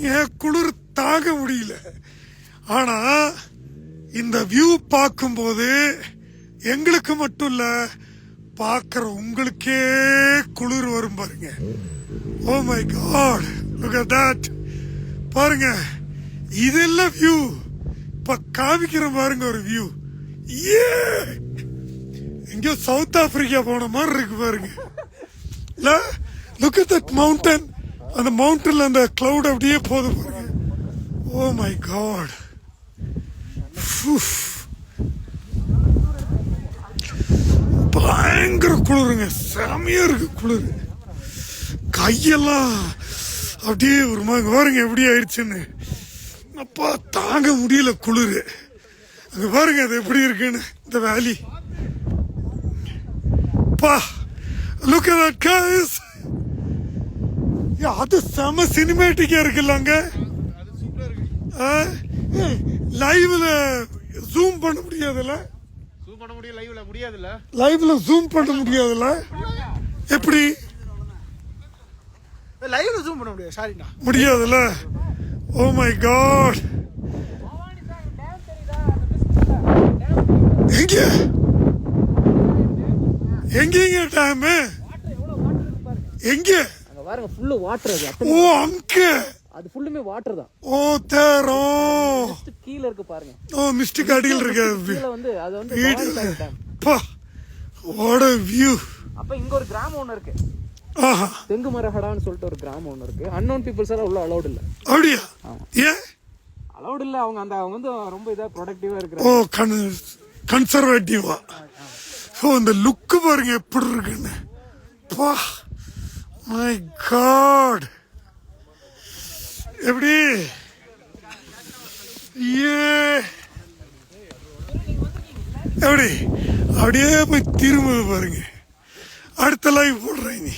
பாருங்க, குளிர் தாங்க முடியல. ஆனா இந்த வியூ பார்க்கும்போது எங்களுக்கு மட்டும் இல்ல, பார்க்கிற உங்களுக்கே குளிர் வரும் பாருங்க. Oh my god, look at that. பாருங்க, இதெல்லாம் வியூ. இப்ப காமிக்கிற பாருங்க ஒரு வியூ. ஏ, எங்கயோ சவுத் ஆப்பிரிக்கா போன மாதிரி இருக்கு பாருங்க. Look at that mountain. அந்த மவுண்டன்ல அந்த கிளவுட் அப்படியே போகுது பாருங்க. ஓ மை காட், பயங்கர குளிருங்க, செமையா இருக்கு குளிர். கையெல்லாம் அப்படியே ஒரு மாதிரி பாருங்க எப்படி ஆயிடுச்சுன்னு. அப்பா தாங்க முடியல குளிர். அங்க பாருங்க அது எப்படி இருக்குன்னு, இந்த வேலி. பா, லுக் அட் தட் गाइस. அது செம சினிமேட்டிக்கா இருக்குல்ல. அங்க லைவ்ல ஜூம் பண்ண முடியாதுல்ல? லைவ்ல ஜூம் பண்ண முடியாதுல்ல? எப்படி லைவ்ல ஜூம் பண்ண முடியாது? சாரிண்ணா, முடியாதுல்ல? Oh my god. எங்க எங்க டேம்? எங்க பாருங்க, ஃபுல்லு வாட்டர். அது ஓ அங்க, அது ஃபுல்லுமே வாட்டர் தான். ஓ தேரோ கீழ இருக்கு பாருங்க. ஓ மிஸ்டிக் அடியில் இருக்கு. கீழ வந்து அது வந்து பா, வாட் a view. அப்ப இங்க ஒரு கிராமம் ஒன்னு இருக்கு. ஆஹா, தெங்கு மரஹடான்னு சொல்லிட்டு ஒரு கிராமம் ஒன்னு இருக்கு. அன்னோன் பீப்புள்ஸ் எல்லாம் உள்ள அலௌட் இல்ல. அப்படியா? ஏன் அலௌட் இல்ல? அவங்க வந்து ரொம்ப இதா ப்ரொடக்டிவா இருக்காங்க. ஓ, கன்சர்வேட்டிவா. ஓ, இந்த லுக் பாருங்க எப்படி இருக்குன்னு. பா, மை காட், எப்படி எப்படி அப்படியே போய் திரும்ப பாருங்க. அடுத்த லைவ் போடுறேன் நீ.